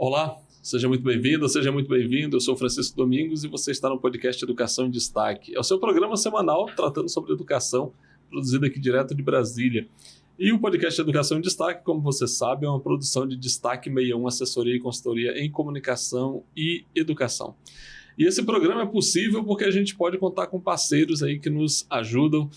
Olá, seja muito bem-vindo, seja muito bem-vindo. Eu sou Francisco Domingos e você está no podcast Educação em Destaque. É o seu programa semanal tratando sobre educação, produzido aqui direto de Brasília. E o podcast Educação em Destaque, como você sabe, é uma produção de Destaque 61, assessoria e consultoria em comunicação e educação. E esse programa é possível porque a gente pode contar com parceiros aí que nos ajudam.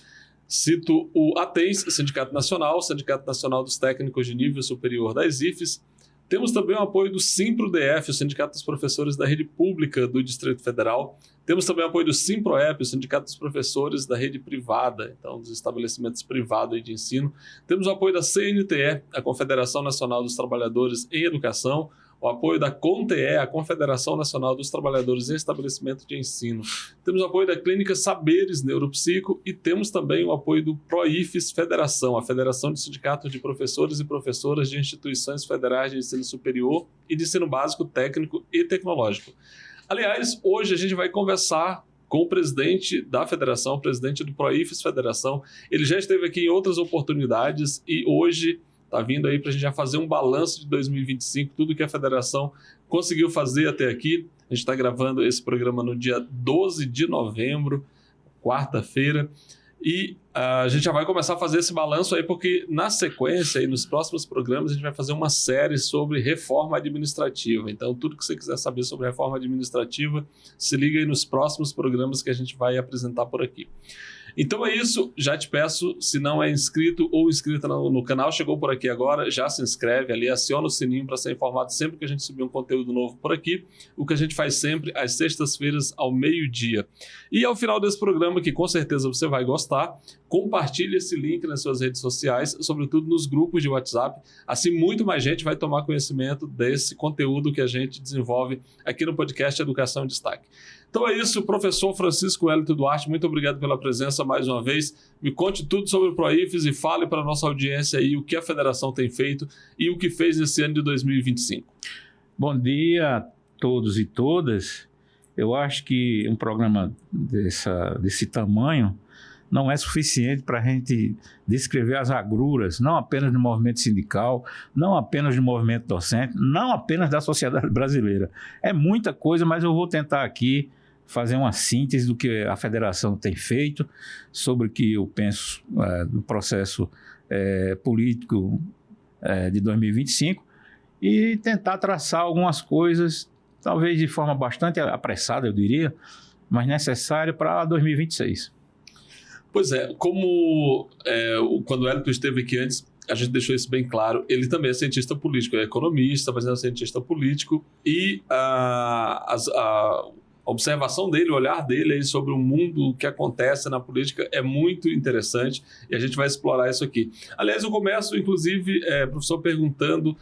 Cito o ATENS, Sindicato Nacional dos Técnicos de Nível Superior das IFES. Temos também o apoio do Simpro-DF, o Sindicato dos Professores da Rede Pública do Distrito Federal. Temos também o apoio do Simproep, o Sindicato dos Professores da Rede Privada, então dos estabelecimentos privados de ensino. Temos o apoio da CNTE, a Confederação Nacional dos Trabalhadores em Educação, o apoio da CONTE, a Confederação Nacional dos Trabalhadores em Estabelecimento de Ensino. Temos o apoio da Clínica Saberes Neuropsico e temos também o apoio do PROIFES Federação, a Federação de Sindicatos de Professores e Professoras de Instituições Federais de Ensino Superior e de Ensino Básico, Técnico e Tecnológico. Aliás, hoje a gente vai conversar com o presidente da federação, o presidente do PROIFES Federação. Ele já esteve aqui em outras oportunidades e hoje está vindo aí para a gente já fazer um balanço de 2025, tudo que a federação conseguiu fazer até aqui. A gente está gravando esse programa no dia 12 de novembro, quarta-feira, e a gente já vai começar a fazer esse balanço aí, porque na sequência, aí, nos próximos programas, a gente vai fazer uma série sobre reforma administrativa. Então, tudo que você quiser saber sobre reforma administrativa, se liga aí nos próximos programas que a gente vai apresentar por aqui. Então é isso, já te peço, se não é inscrito ou inscrita no canal, chegou por aqui agora, já se inscreve ali, aciona o sininho para ser informado sempre que a gente subir um conteúdo novo por aqui, o que a gente faz sempre às sextas-feiras ao meio-dia. E ao final desse programa, que com certeza você vai gostar, compartilhe esse link nas suas redes sociais, sobretudo nos grupos de WhatsApp, assim muito mais gente vai tomar conhecimento desse conteúdo que a gente desenvolve aqui no podcast Educação em Destaque. Então é isso, professor Francisco Wellington Duarte, muito obrigado pela presença mais uma vez. Me conte tudo sobre o PROIFES e fale para a nossa audiência aí o que a federação tem feito e o que fez nesse ano de 2025. Bom dia a todos e todas. Eu acho que um programa desse tamanho não é suficiente para a gente descrever as agruras, não apenas do movimento sindical, não apenas do movimento docente, não apenas da sociedade brasileira. É muita coisa, mas eu vou tentar aqui fazer uma síntese do que a federação tem feito, sobre o que eu penso no processo político de 2025 e tentar traçar algumas coisas, talvez de forma bastante apressada, eu diria, mas necessária para 2026. Pois é, como quando o Wellington esteve aqui antes, a gente deixou isso bem claro, ele também é cientista político, é economista, mas é um cientista político, e a observação dele, o olhar dele aí sobre o mundo que acontece na política é muito interessante, e a gente vai explorar isso aqui. Aliás, eu começo, inclusive, professor, perguntando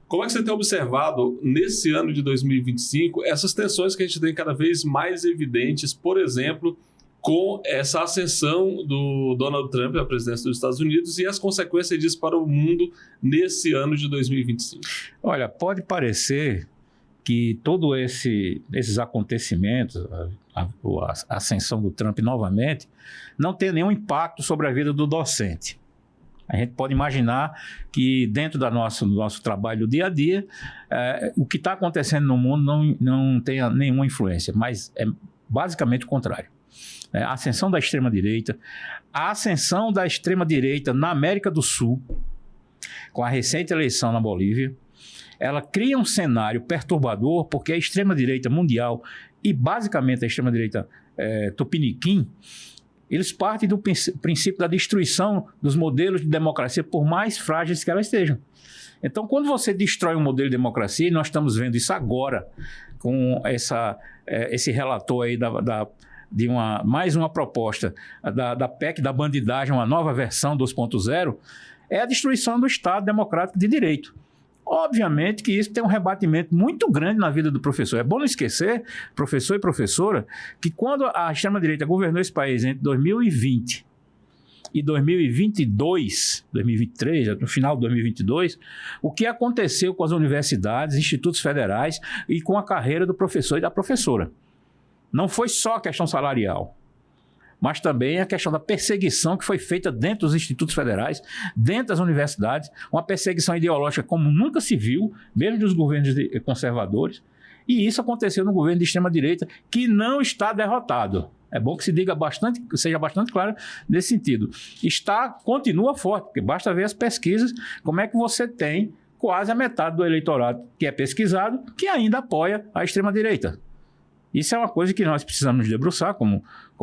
como é que você tem observado, nesse ano de 2025, essas tensões que a gente tem cada vez mais evidentes, por exemplo, com essa ascensão do Donald Trump à presidência dos Estados Unidos e as consequências disso para o mundo nesse ano de 2025. Olha, pode parecer que todos esses acontecimentos, a ascensão do Trump novamente, não tem nenhum impacto sobre a vida do docente. A gente pode imaginar que dentro do nosso trabalho do dia a dia, o que está acontecendo no mundo não tenha nenhuma influência, mas é basicamente o contrário. A ascensão da extrema-direita, na América do Sul, com a recente eleição na Bolívia, ela cria um cenário perturbador, porque a extrema-direita mundial e basicamente a extrema-direita tupiniquim, eles partem do princípio da destruição dos modelos de democracia, por mais frágeis que elas estejam. Então, quando você destrói um modelo de democracia, e nós estamos vendo isso agora, com esse relator aí mais uma proposta da PEC da bandidagem, uma nova versão 2.0, é a destruição do Estado democrático de direito. Obviamente que isso tem um rebatimento muito grande na vida do professor. É bom não esquecer, professor e professora, que quando a extrema-direita governou esse país entre 2020 e 2022, 2023, no final de 2022, o que aconteceu com as universidades, institutos federais e com a carreira do professor e da professora. Não foi só questão salarial. mas também a questão da perseguição que foi feita dentro dos institutos federais, dentro das universidades, uma perseguição ideológica como nunca se viu, mesmo dos governos conservadores, e isso aconteceu no governo de extrema-direita, que não está derrotado. É bom que seja bastante claro nesse sentido. Continua forte, porque basta ver as pesquisas, como é que você tem quase a metade do eleitorado que é pesquisado, que ainda apoia a extrema-direita. Isso é uma coisa que nós precisamos debruçar como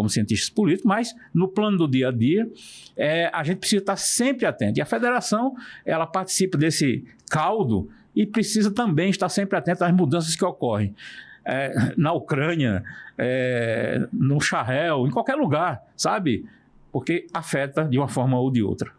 cientistas políticos, mas no plano do dia a dia, a gente precisa estar sempre atento. E a federação, ela participa desse caldo e precisa também estar sempre atenta às mudanças que ocorrem. Na Ucrânia, no Sahel, em qualquer lugar, sabe? Porque afeta de uma forma ou de outra.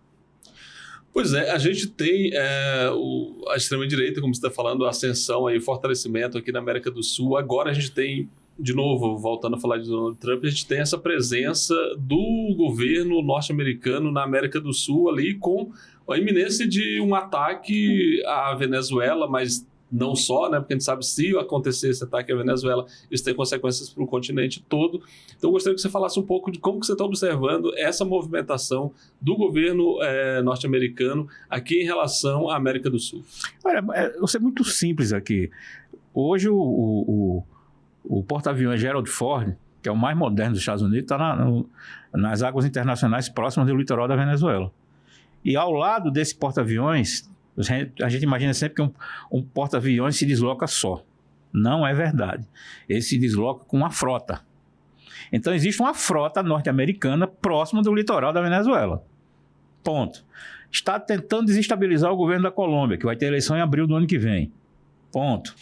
Pois é, a gente tem a extrema-direita, como você está falando, a ascensão e o fortalecimento aqui na América do Sul. Agora a gente tem, de novo, voltando a falar de Donald Trump, a gente tem essa presença do governo norte-americano na América do Sul ali com a iminência de um ataque à Venezuela, mas não só, né? Porque a gente sabe, se acontecer esse ataque à Venezuela, isso tem consequências para o continente todo. Então, eu gostaria que você falasse um pouco de como que você está observando essa movimentação do governo norte-americano aqui em relação à América do Sul. Olha, vou ser muito simples aqui. Hoje, o porta-aviões Gerald Ford, que é o mais moderno dos Estados Unidos, está nas águas internacionais próximas do litoral da Venezuela. E ao lado desse porta-aviões, a gente imagina sempre que um porta-aviões se desloca só. Não é verdade. Ele se desloca com uma frota. Então, existe uma frota norte-americana próxima do litoral da Venezuela. Ponto. Está tentando desestabilizar o governo da Colômbia, que vai ter eleição em abril do ano que vem. Ponto.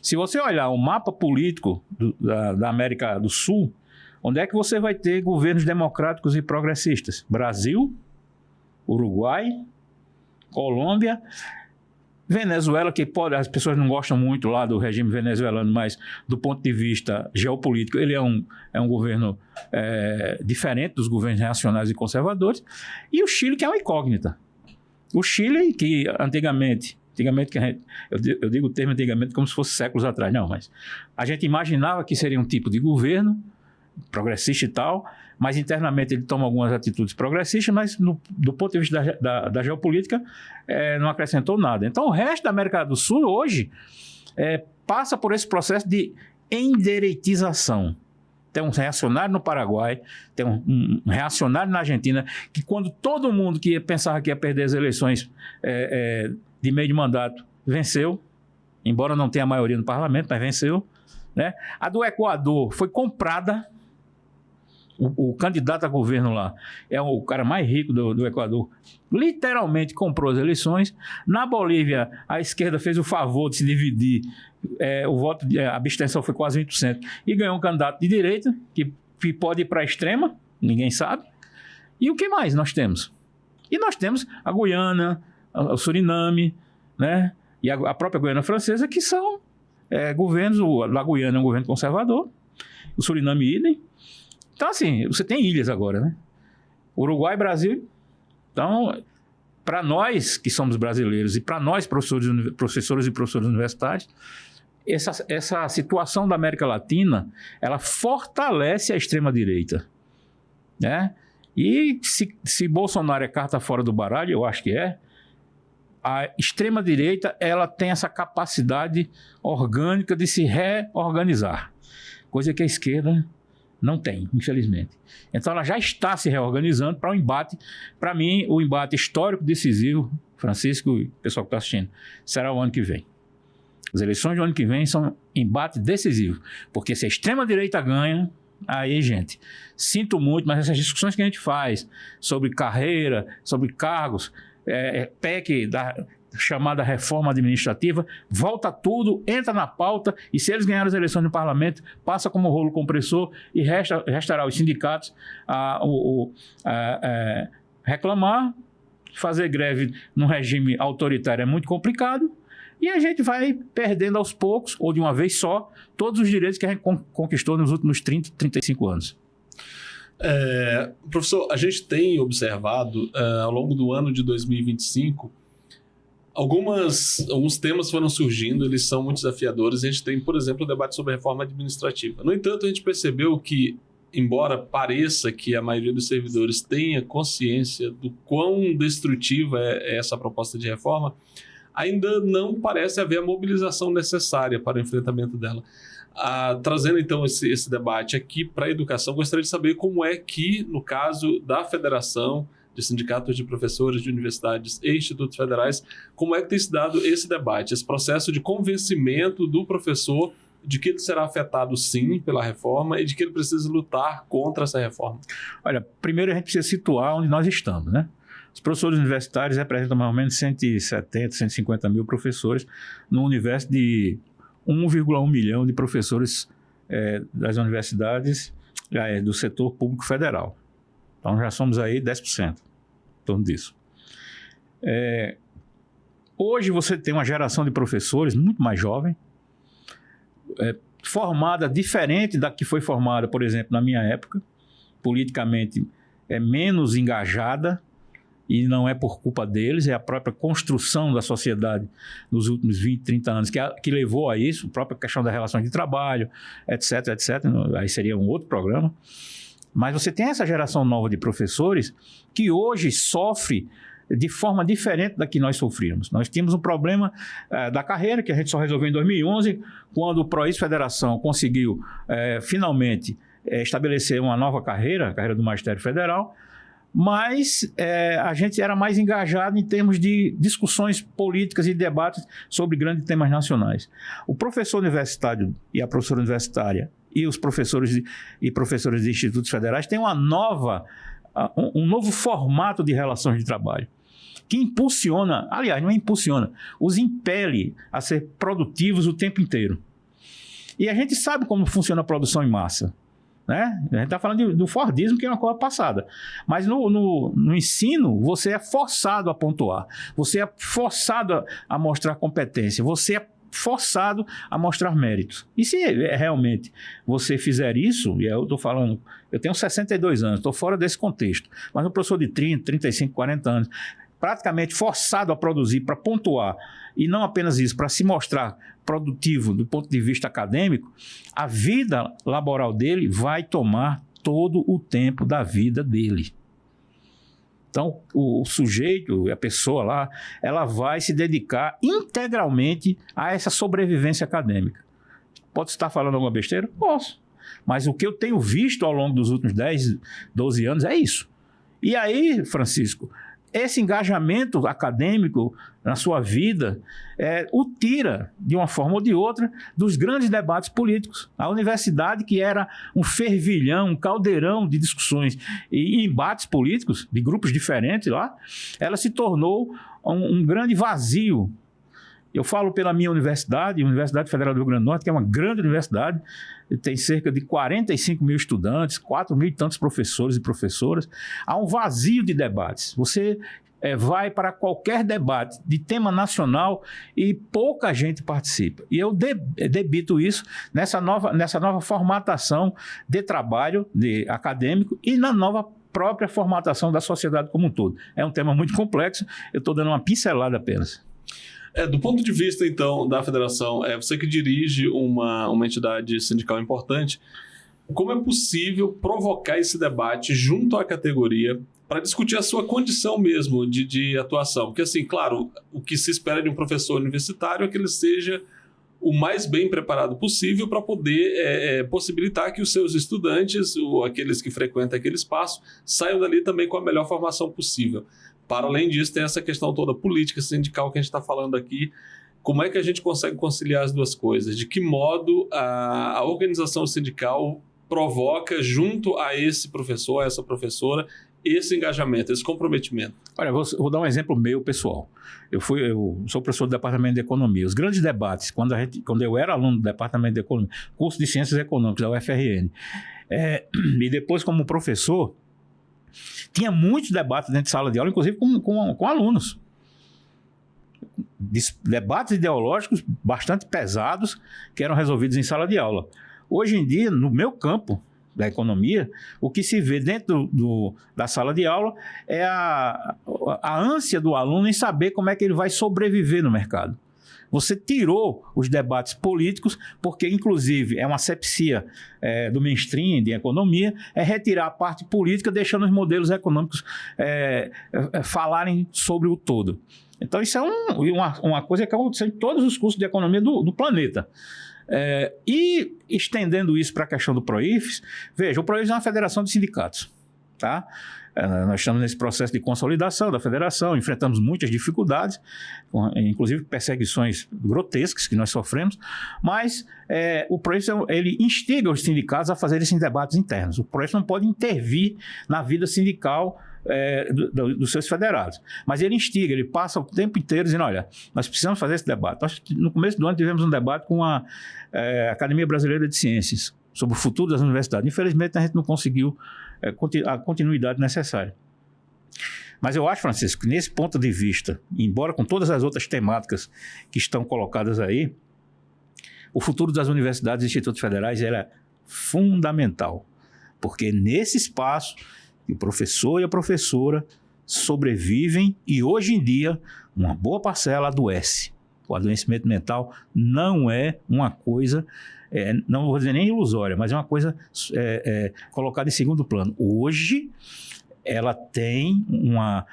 Se você olhar o mapa político da América do Sul, onde é que você vai ter governos democráticos e progressistas? Brasil, Uruguai, Colômbia, Venezuela, que as pessoas não gostam muito lá do regime venezuelano, mas do ponto de vista geopolítico, ele é um governo diferente dos governos reacionários e conservadores, e o Chile, que é uma incógnita. O Chile, que antigamente eu digo o termo antigamente como se fosse séculos atrás, não, mas a gente imaginava que seria um tipo de governo progressista e tal, mas internamente ele toma algumas atitudes progressistas, mas do ponto de vista da geopolítica não acrescentou nada. Então o resto da América do Sul hoje passa por esse processo de endereitização. Tem um reacionário no Paraguai, tem um reacionário na Argentina, que quando todo mundo que pensava que ia perder as eleições de meio de mandato, venceu, embora não tenha maioria no parlamento, mas venceu, né? A do Equador foi comprada. O candidato a governo lá é o cara mais rico do Equador. Literalmente comprou as eleições. Na Bolívia, a esquerda fez o favor de se dividir. O voto, a abstenção foi quase 20%. E ganhou um candidato de direita, que pode ir para a extrema, ninguém sabe. E o que mais nós temos? E nós temos a Guiana, o Suriname, né? E a própria Guiana Francesa, que são governos. A Guiana é um governo conservador, o Suriname idem. Então, assim, você tem ilhas agora, né? Uruguai, Brasil. Então, para nós que somos brasileiros e para nós, professores e professores universitários, essa situação da América Latina, ela fortalece a extrema-direita, né? E se Bolsonaro é carta fora do baralho, eu acho que a extrema-direita, ela tem essa capacidade orgânica de se reorganizar, coisa que a esquerda não tem, infelizmente. Então, ela já está se reorganizando para um embate. Para mim, o embate histórico decisivo, Francisco e o pessoal que está assistindo, será o ano que vem. As eleições do ano que vem são embate decisivo, porque se a extrema-direita ganha, aí, gente, sinto muito, mas essas discussões que a gente faz sobre carreira, sobre cargos, PEC da chamada reforma administrativa, volta tudo, entra na pauta, e se eles ganharem as eleições no parlamento, passa como rolo compressor e restará aos sindicatos reclamar. Fazer greve num regime autoritário é muito complicado, e a gente vai perdendo aos poucos, ou de uma vez só, todos os direitos que a gente conquistou nos últimos 30, 35 anos. Professor, a gente tem observado ao longo do ano de 2025 alguns temas foram surgindo, eles são muito desafiadores. A gente tem, por exemplo, o debate sobre a reforma administrativa. No entanto, a gente percebeu que embora pareça que a maioria dos servidores tenha consciência do quão destrutiva é essa proposta de reforma, ainda não parece haver a mobilização necessária para o enfrentamento dela. Trazendo então esse debate aqui para a educação, gostaria de saber como é que, no caso da Federação de Sindicatos de Professores de Universidades e Institutos Federais, como é que tem se dado esse debate, esse processo de convencimento do professor de que ele será afetado sim pela reforma e de que ele precisa lutar contra essa reforma? Olha, primeiro a gente precisa situar onde nós estamos, né? Os professores universitários representam mais ou menos 170, 150 mil professores no universo de 1,1 milhão de professores das universidades do setor público federal. Então já somos aí 10%, em torno disso. Hoje você tem uma geração de professores muito mais jovem, formada diferente da que foi formada, por exemplo, na minha época, politicamente menos engajada, e não é por culpa deles, é a própria construção da sociedade nos últimos 20, 30 anos que levou a isso, a própria questão das relações de trabalho, etc, etc. Aí seria um outro programa. Mas você tem essa geração nova de professores que hoje sofre de forma diferente da que nós sofríamos. Nós tínhamos um problema da carreira, que a gente só resolveu em 2011, quando o PROIS Federação conseguiu finalmente estabelecer uma nova carreira, a carreira do Magistério Federal, mas a gente era mais engajado em termos de discussões políticas e debates sobre grandes temas nacionais. O professor universitário e a professora universitária e os professores e professoras de institutos federais têm um novo formato de relações de trabalho que impulsiona, aliás, não impulsiona, os impele a ser produtivos o tempo inteiro. E a gente sabe como funciona a produção em massa. Né? A gente está falando do Fordismo, que é uma coisa passada. Mas no ensino, você é forçado a pontuar. Você é forçado a mostrar competência. Você é forçado a mostrar méritos. E se realmente você fizer isso, e eu estou falando, eu tenho 62 anos, estou fora desse contexto, mas um professor de 30, 35, 40 anos, praticamente forçado a produzir para pontuar, e não apenas isso, para se mostrar produtivo do ponto de vista acadêmico, a vida laboral dele vai tomar todo o tempo da vida dele. Então, o sujeito, a pessoa lá, ela vai se dedicar integralmente a essa sobrevivência acadêmica. Posso estar falando alguma besteira? Posso. Mas o que eu tenho visto ao longo dos últimos 10, 12 anos é isso. E aí, Francisco, esse engajamento acadêmico na sua vida o tira, de uma forma ou de outra, dos grandes debates políticos. A universidade, que era um fervilhão, um caldeirão de discussões e embates políticos, de grupos diferentes lá, ela se tornou um grande vazio. Eu falo pela minha universidade, a Universidade Federal do Rio Grande do Norte, que é uma grande universidade, tem cerca de 45 mil estudantes, 4 mil e tantos professores e professoras. Há um vazio de debates. Você vai para qualquer debate de tema nacional e pouca gente participa. E eu debito isso nessa nova formatação de trabalho acadêmico e na nova própria formatação da sociedade como um todo. É um tema muito complexo, eu estou dando uma pincelada apenas. Do ponto de vista, então, da federação, você que dirige uma entidade sindical importante, como é possível provocar esse debate junto à categoria para discutir a sua condição mesmo de atuação? Porque, assim, claro, o que se espera de um professor universitário é que ele seja o mais bem preparado possível para poder possibilitar que os seus estudantes, ou aqueles que frequentam aquele espaço, saiam dali também com a melhor formação possível. Para além disso, tem essa questão toda política sindical que a gente está falando aqui. Como é que a gente consegue conciliar as duas coisas? De que modo a organização sindical provoca junto a esse professor, a essa professora, esse engajamento, esse comprometimento? Olha, vou dar um exemplo meu pessoal. Eu sou professor do Departamento de Economia. Os grandes debates, quando eu era aluno do Departamento de Economia, curso de Ciências Econômicas da UFRN, e depois como professor, tinha muitos debates dentro de sala de aula, inclusive com alunos. Debates ideológicos bastante pesados que eram resolvidos em sala de aula. Hoje em dia, no meu campo da economia, o que se vê dentro da sala de aula é a ânsia do aluno em saber como é que ele vai sobreviver no mercado. você tirou os debates políticos, porque, inclusive, é uma asepsia do mainstream de economia, é retirar a parte política, deixando os modelos econômicos falarem sobre o todo. Então, isso é uma coisa que aconteceu em todos os cursos de economia do planeta. E estendendo isso para a questão do PROIFES, veja, o PROIFES é uma federação de sindicatos, tá? Nós estamos nesse processo de consolidação da federação, enfrentamos muitas dificuldades, inclusive perseguições grotescas que nós sofremos, mas o PROIFES ele instiga os sindicatos a fazerem esses debates internos. O PROIFES não pode intervir na vida sindical dos seus federados, mas ele instiga, ele passa o tempo inteiro dizendo, olha, nós precisamos fazer esse debate. Nós, no começo do ano tivemos um debate com a Academia Brasileira de Ciências sobre o futuro das universidades. Infelizmente a gente não conseguiu a continuidade necessária. Mas eu acho, Francisco, que nesse ponto de vista, embora com todas as outras temáticas que estão colocadas aí, o futuro das universidades e institutos federais é fundamental, porque nesse espaço o professor e a professora sobrevivem e hoje em dia uma boa parcela adoece. O adoecimento mental não é uma coisa, não vou dizer nem ilusória, mas é uma coisa colocada em segundo plano. Hoje ela tem uma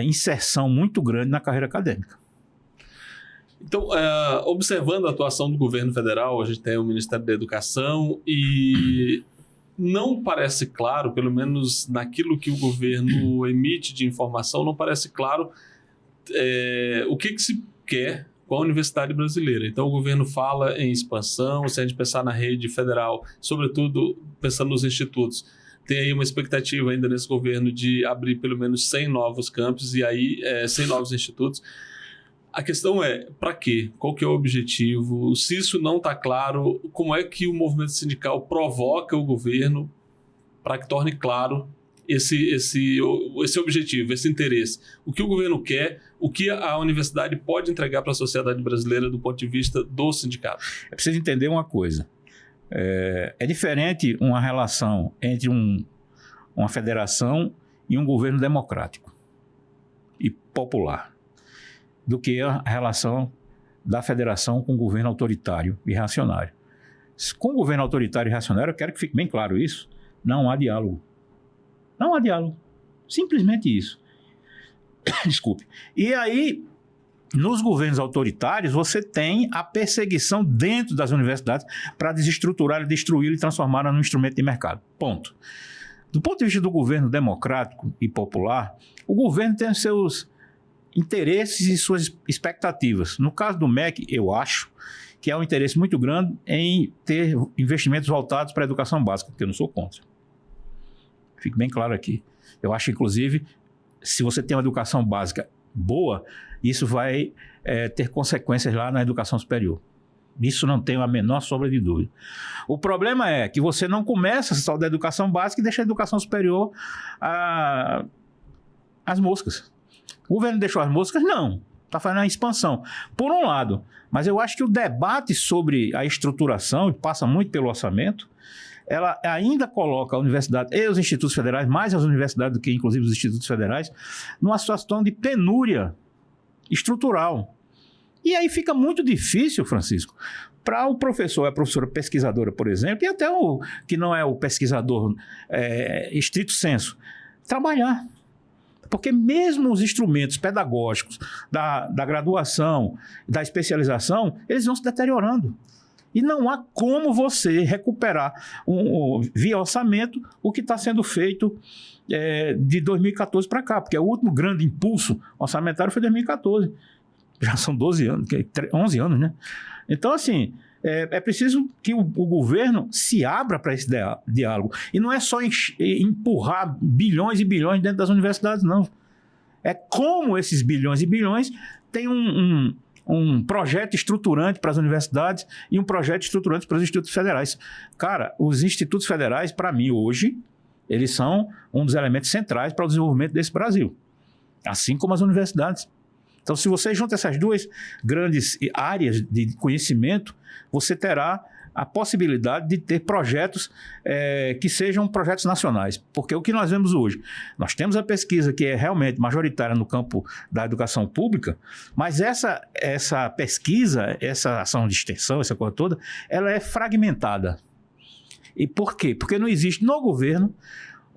inserção muito grande na carreira acadêmica. Então, observando a atuação do governo federal, a gente tem o Ministério da Educação e não parece claro, pelo menos naquilo que o governo emite de informação, não parece claro o que se quer com a universidade brasileira. Então, o governo fala em expansão, se a gente pensar na rede federal, sobretudo pensando nos institutos, tem aí uma expectativa ainda nesse governo de abrir pelo menos 100 novos campos e aí 100 novos institutos. A questão é, para quê? Qual que é o objetivo? Se isso não está claro, como é que o movimento sindical provoca o governo para que torne claro esse objetivo, esse interesse? O que o governo quer, o que a universidade pode entregar para a sociedade brasileira do ponto de vista do sindicato? É preciso entender uma coisa. É diferente uma relação entre uma federação e um governo democrático e popular do que a relação da federação com o governo autoritário e reacionário. Com o governo autoritário e reacionário, eu quero que fique bem claro isso, não há diálogo. Não há diálogo. Simplesmente isso. Desculpe. E aí, nos governos autoritários, você tem a perseguição dentro das universidades para desestruturar, destruir e transformar num instrumento de mercado. Ponto. Do ponto de vista do governo democrático e popular, o governo tem os seus interesses e suas expectativas. No caso do MEC, eu acho que há um interesse muito grande em ter investimentos voltados para a educação básica, porque eu não sou contra. Fique bem claro aqui. Eu acho, inclusive, se você tem uma educação básica boa, isso vai ter consequências lá na educação superior. Isso não tenho a menor sombra de dúvida. O problema é que você não começa só da educação básica e deixa a educação superior às moscas. O governo deixou as moscas? Não. Está fazendo a expansão. Por um lado. Mas eu acho que o debate sobre a estruturação, e passa muito pelo orçamento, ela ainda coloca a universidade e os institutos federais, mais as universidades do que inclusive os institutos federais, numa situação de penúria estrutural. E aí fica muito difícil, Francisco, para o professor, a professora pesquisadora, por exemplo, e até o que não é o pesquisador estrito sensu, trabalhar. Porque mesmo os instrumentos pedagógicos da graduação, da especialização, eles vão se deteriorando. E não há como você recuperar via orçamento o que está sendo feito de 2014 para cá, porque o último grande impulso orçamentário foi 2014. Já são 12 anos, 11 anos, né? Então, assim, é preciso que o governo se abra para esse diálogo. E não é só empurrar bilhões e bilhões dentro das universidades, não. É como esses bilhões e bilhões têm um projeto estruturante para as universidades e um projeto estruturante para os institutos federais. Cara, os institutos federais, para mim, hoje, eles são um dos elementos centrais para o desenvolvimento desse Brasil. Assim como as universidades. Então, se você junta essas duas grandes áreas de conhecimento, você terá a possibilidade de ter projetos que sejam projetos nacionais. Porque o que nós vemos hoje, nós temos a pesquisa que é realmente majoritária no campo da educação pública, mas essa pesquisa, essa ação de extensão, essa coisa toda, ela é fragmentada. E por quê? Porque não existe no governo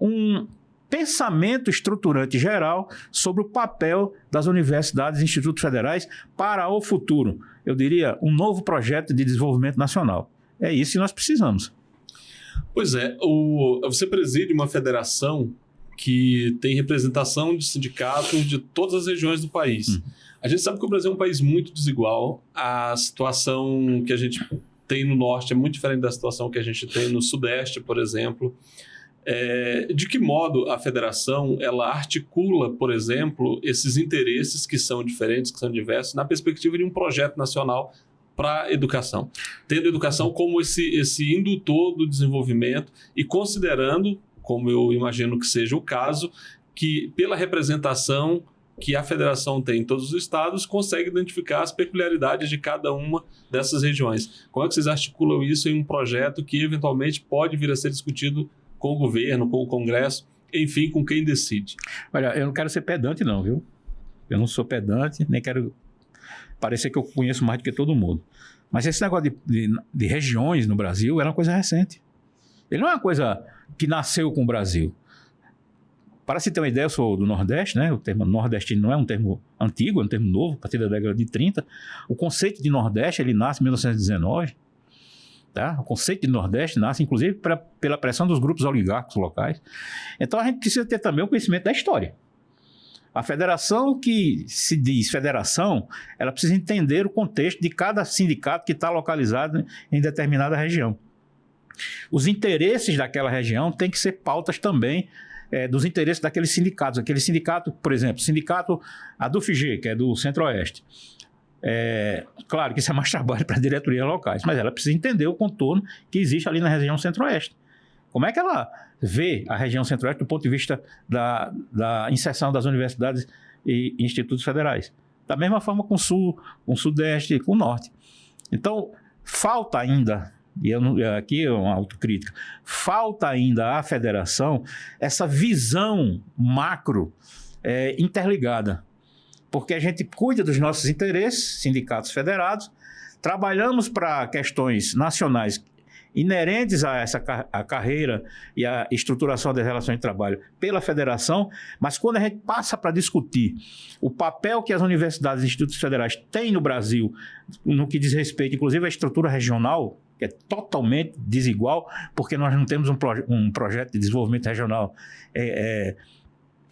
um pensamento estruturante geral sobre o papel das universidades e institutos federais para o futuro. Eu diria, um novo projeto de desenvolvimento nacional. É isso que nós precisamos. Pois é, você preside uma federação que tem representação de sindicatos de todas as regiões do país. A gente sabe que o Brasil é um país muito desigual. A situação que a gente tem no norte é muito diferente da situação que a gente tem no sudeste, por exemplo. De que modo a federação ela articula, por exemplo, esses interesses que são diferentes, que são diversos, na perspectiva de um projeto nacional para a educação, tendo a educação como esse indutor do desenvolvimento e considerando, como eu imagino que seja o caso, que pela representação que a federação tem em todos os estados, consegue identificar as peculiaridades de cada uma dessas regiões. Como é que vocês articulam isso em um projeto que eventualmente pode vir a ser discutido com o governo, com o Congresso, enfim, com quem decide? Olha, eu não quero ser pedante não, viu? Eu não sou pedante, nem quero parecer que eu conheço mais do que todo mundo. Mas esse negócio de regiões no Brasil era uma coisa recente. Ele não é uma coisa que nasceu com o Brasil. Para se ter uma ideia, eu sou do Nordeste, né? O termo nordestino não é um termo antigo, é um termo novo, a partir da década de 30. O conceito de Nordeste, ele nasce em 1919. Tá? O conceito de Nordeste nasce, inclusive, pela pressão dos grupos oligárquicos locais. Então, a gente precisa ter também o conhecimento da história. A federação que se diz federação, ela precisa entender o contexto de cada sindicato que está localizado em determinada região. Os interesses daquela região têm que ser pautas também dos interesses daqueles sindicatos. Aquele sindicato, por exemplo, sindicato ADUFG, que é do Centro-Oeste. Claro que isso é mais trabalho para diretorias locais, mas ela precisa entender o contorno que existe ali na região Centro-Oeste. Como é que ela vê a região Centro-Oeste do ponto de vista da inserção das universidades e institutos federais? Da mesma forma com o Sul, com o Sudeste, com o Norte. Então, falta ainda, e aqui é uma autocrítica, falta ainda à federação essa visão macro interligada. Porque a gente cuida dos nossos interesses, sindicatos federados, trabalhamos para questões nacionais inerentes a a carreira e a estruturação das relações de trabalho pela federação, mas quando a gente passa para discutir o papel que as universidades e institutos federais têm no Brasil, no que diz respeito, inclusive, à estrutura regional, que é totalmente desigual, porque nós não temos um projeto de desenvolvimento regional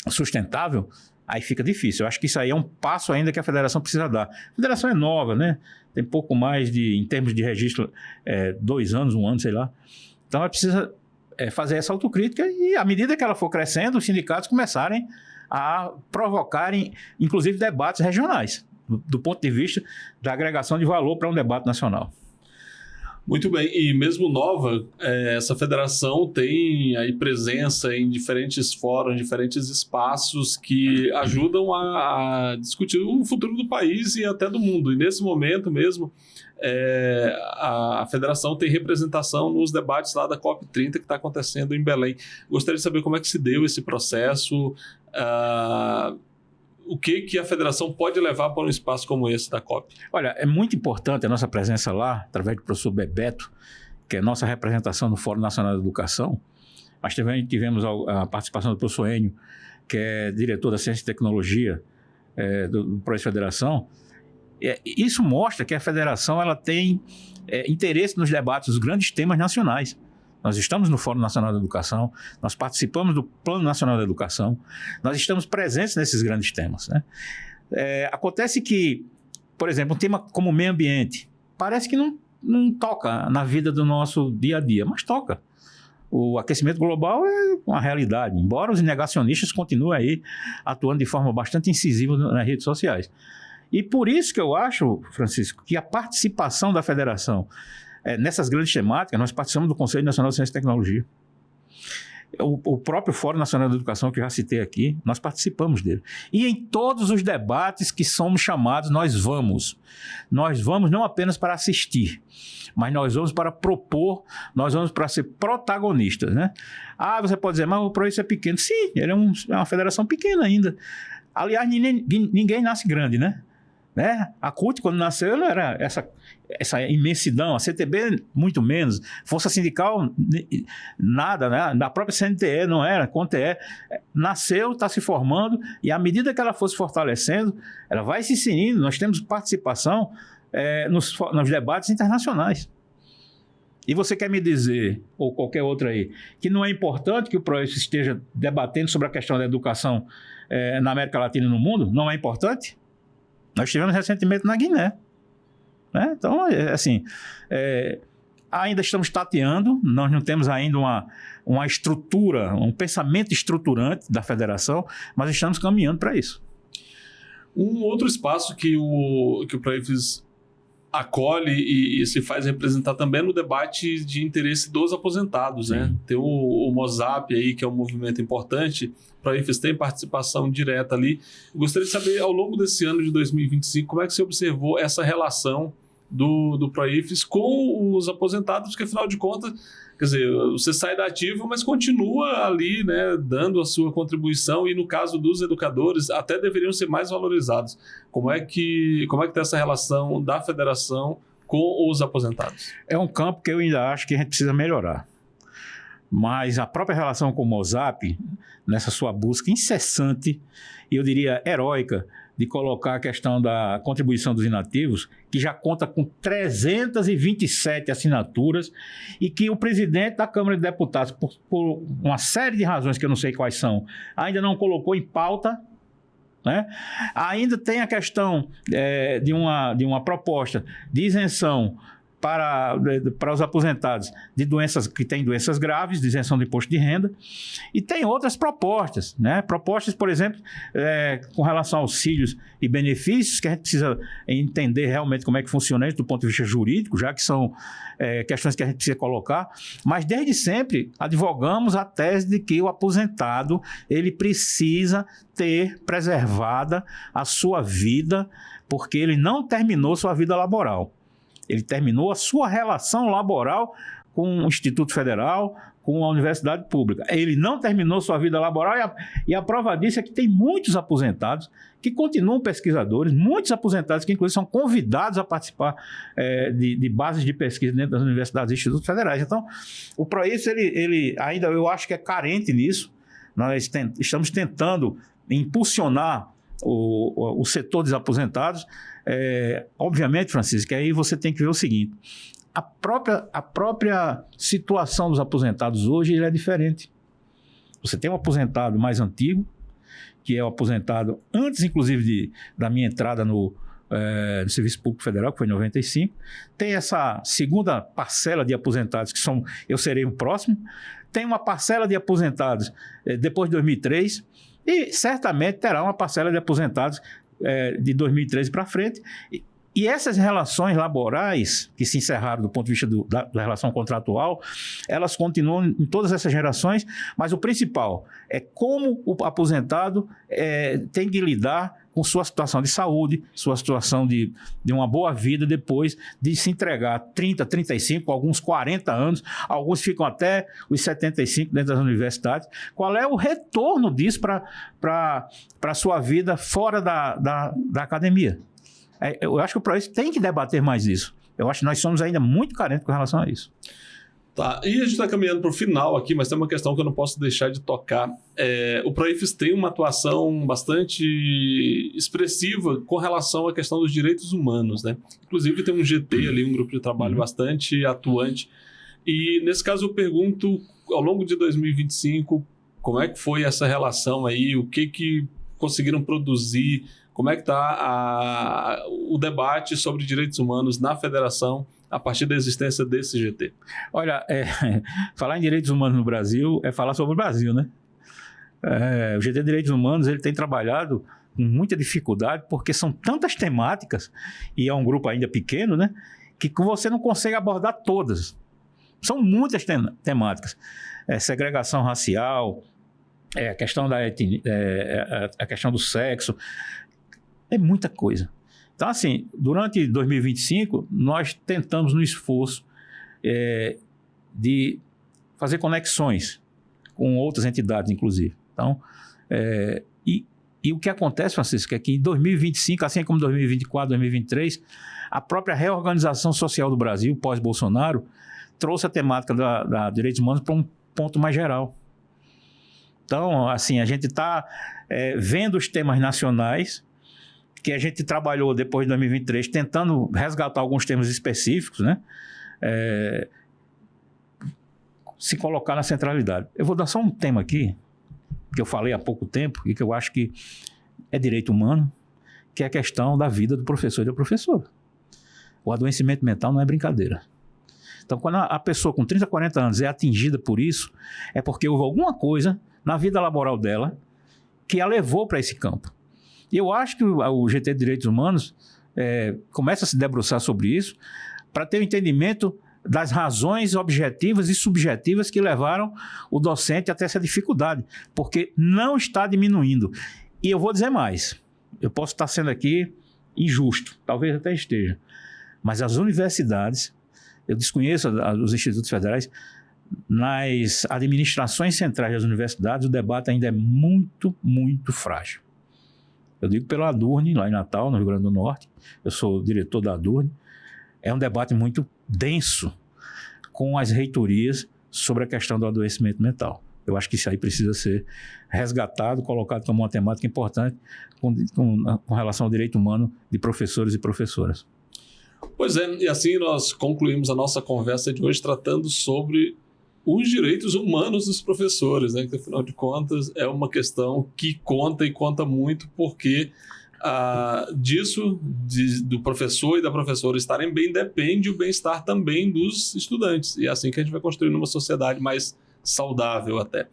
sustentável, aí fica difícil. Eu acho que isso aí é um passo ainda que a federação precisa dar. A federação é nova, né? Tem pouco mais em termos de registro, 2 anos, 1 ano, sei lá. Então ela precisa fazer essa autocrítica e, à medida que ela for crescendo, os sindicatos começarem a provocarem, inclusive, debates regionais, do ponto de vista da agregação de valor para um debate nacional. Muito bem, e mesmo nova, essa federação tem aí presença em diferentes fóruns, diferentes espaços que ajudam a discutir o futuro do país e até do mundo. E nesse momento mesmo, a federação tem representação nos debates lá da COP30 que está acontecendo em Belém. Gostaria de saber como é que se deu esse processo, o que a federação pode levar para um espaço como esse da COP? Olha, é muito importante a nossa presença lá, através do professor Bebeto, que é a nossa representação no Fórum Nacional de Educação. Mas também tivemos a participação do professor Enio, que é diretor da Ciência e Tecnologia do Projeto Federação. Isso mostra que a federação ela tem interesse nos debates dos grandes temas nacionais. Nós estamos no Fórum Nacional da Educação, nós participamos do Plano Nacional da Educação, nós estamos presentes nesses grandes temas, né? Acontece que, por exemplo, um tema como o meio ambiente, parece que não toca na vida do nosso dia a dia, mas toca. O aquecimento global é uma realidade, embora os negacionistas continuem aí atuando de forma bastante incisiva nas redes sociais. E por isso que eu acho, Francisco, que a participação da federação nessas grandes temáticas, nós participamos do Conselho Nacional de Ciência e Tecnologia. O próprio Fórum Nacional da Educação, que eu já citei aqui, nós participamos dele. E em todos os debates que somos chamados, nós vamos. Nós vamos não apenas para assistir, mas nós vamos para propor, nós vamos para ser protagonistas, né? Você pode dizer, mas o PROIFES é pequeno. Sim, ele é uma federação pequena ainda. Aliás, ninguém nasce grande, né? A CUT, quando nasceu, não era essa imensidão. A CTB, muito menos. Força Sindical, nada, né? Da própria CNTE não era, CONTE. Nasceu, está se formando, e à medida que ela for se fortalecendo, ela vai se inserindo. Nós temos participação nos debates internacionais. E você quer me dizer, ou qualquer outro aí, que não é importante que o PROIFES esteja debatendo sobre a questão da educação na América Latina e no mundo? Não é importante? Nós tivemos recentemente na Guiné. Né? Então, ainda estamos tateando, nós não temos ainda uma estrutura, um pensamento estruturante da federação, mas estamos caminhando para isso. Um outro espaço que o PROIFES acolhe e se faz representar também no debate de interesse dos aposentados, né? Tem o MOSAP aí, que é um movimento importante, o PROIFES tem participação direta ali. Eu gostaria de saber, ao longo desse ano de 2025, como é que você observou essa relação do PROIFES com os aposentados, porque afinal de contas, quer dizer, você sai da ativa, mas continua ali, né, dando a sua contribuição, e no caso dos educadores, até deveriam ser mais valorizados. Como é que está essa relação da federação com os aposentados? É um campo que eu ainda acho que a gente precisa melhorar. Mas a própria relação com o MOSAP, nessa sua busca incessante, e eu diria heróica, de colocar a questão da contribuição dos inativos, que já conta com 327 assinaturas, e que o presidente da Câmara de Deputados, por uma série de razões que eu não sei quais são, ainda não colocou em pauta, né? Ainda tem a questão de uma proposta de isenção para os aposentados de doenças que têm doenças graves, de isenção do imposto de renda, e tem outras propostas, né? Propostas, por exemplo, com relação a auxílios e benefícios, que a gente precisa entender realmente como é que funciona isso do ponto de vista jurídico, já que são questões que a gente precisa colocar, mas desde sempre advogamos a tese de que o aposentado ele precisa ter preservada a sua vida, porque ele não terminou sua vida laboral. Ele terminou a sua relação laboral com o Instituto Federal, com a Universidade Pública. Ele não terminou sua vida laboral, e a prova disso é que tem muitos aposentados que continuam pesquisadores, muitos aposentados que inclusive são convidados a participar de bases de pesquisa dentro das universidades e institutos federais. Então, o PROIFES, ele ainda, eu acho que é carente nisso. Nós estamos tentando impulsionar o setor dos aposentados. Obviamente, Francisco, que aí você tem que ver o seguinte: a própria situação dos aposentados hoje é diferente. Você tem um aposentado mais antigo, que é o aposentado antes, inclusive, da minha entrada no Serviço Público Federal, que foi em 95. Tem essa segunda parcela de aposentados, que eu serei o próximo. Tem uma parcela de aposentados depois de 2003, e certamente terá uma parcela de aposentados de 2013 para frente. E essas relações laborais que se encerraram do ponto de vista da relação contratual, elas continuam em todas essas gerações, mas o principal é como o aposentado tem que lidar com sua situação de saúde, sua situação de uma boa vida depois de se entregar 30, 35, alguns 40 anos, alguns ficam até os 75 dentro das universidades. Qual é o retorno disso para a sua vida fora da academia? Eu acho que o PROIFES tem que debater mais isso. Eu acho que nós somos ainda muito carentes com relação a isso. Tá, e a gente está caminhando para o final aqui, mas tem uma questão que eu não posso deixar de tocar. O PROIFES tem uma atuação bastante expressiva com relação à questão dos direitos humanos, né? Inclusive tem um GT ali, um grupo de trabalho bastante atuante. E nesse caso eu pergunto, ao longo de 2025, como é que foi essa relação aí? O que conseguiram produzir? Como é que está o debate sobre direitos humanos na federação a partir da existência desse GT? Olha, falar em direitos humanos no Brasil é falar sobre o Brasil, né? O GT de Direitos Humanos ele tem trabalhado com muita dificuldade, porque são tantas temáticas, e é um grupo ainda pequeno, né? Que você não consegue abordar todas. São muitas temáticas. Segregação racial, a questão a questão do sexo, é muita coisa. Então, assim, durante 2025, nós tentamos no esforço de fazer conexões com outras entidades, inclusive. Então, e o que acontece, Francisco, é que em 2025, assim como 2024, 2023, a própria reorganização social do Brasil, pós-Bolsonaro, trouxe a temática da direitos humanos para um ponto mais geral. Então, assim, a gente está vendo os temas nacionais que a gente trabalhou depois de 2023, tentando resgatar alguns temas específicos, né? Se colocar na centralidade. Eu vou dar só um tema aqui, que eu falei há pouco tempo, e que eu acho que é direito humano, que é a questão da vida do professor e da professora. O adoecimento mental não é brincadeira. Então, quando a pessoa com 30, 40 anos é atingida por isso, é porque houve alguma coisa na vida laboral dela que a levou para esse campo. E eu acho que o GT de Direitos Humanos começa a se debruçar sobre isso para ter o entendimento das razões objetivas e subjetivas que levaram o docente até essa dificuldade, porque não está diminuindo. E eu vou dizer mais, eu posso estar sendo aqui injusto, talvez até esteja, mas as universidades, eu desconheço os institutos federais, nas administrações centrais das universidades, o debate ainda é muito, muito frágil. Eu digo pela Adurne, lá em Natal, no Rio Grande do Norte, eu sou diretor da Adurne, é um debate muito denso com as reitorias sobre a questão do adoecimento mental. Eu acho que isso aí precisa ser resgatado, colocado como uma temática importante com relação ao direito humano de professores e professoras. Pois é, e assim nós concluímos a nossa conversa de hoje tratando sobre os direitos humanos dos professores, né? Que afinal de contas é uma questão que conta e conta muito, porque do professor e da professora estarem bem, depende o bem-estar também dos estudantes. E é assim que a gente vai construindo uma sociedade mais saudável até.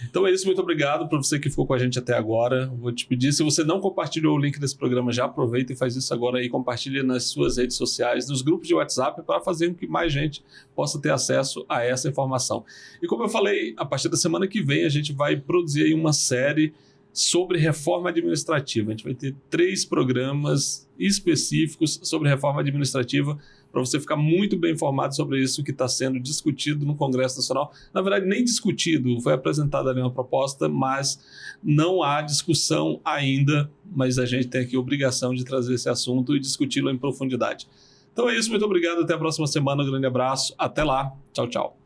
Então é isso, muito obrigado para você que ficou com a gente até agora. Vou te pedir, se você não compartilhou o link desse programa, já aproveita e faz isso agora aí, compartilha nas suas redes sociais, nos grupos de WhatsApp, para fazer com que mais gente possa ter acesso a essa informação. E como eu falei, a partir da semana que vem a gente vai produzir aí uma série sobre reforma administrativa. A gente vai ter 3 programas específicos sobre reforma administrativa para você ficar muito bem informado sobre isso que está sendo discutido no Congresso Nacional. Na verdade, nem discutido, foi apresentada ali uma proposta, mas não há discussão ainda, mas a gente tem aqui a obrigação de trazer esse assunto e discuti-lo em profundidade. Então é isso, muito obrigado, até a próxima semana, um grande abraço, até lá, tchau, tchau.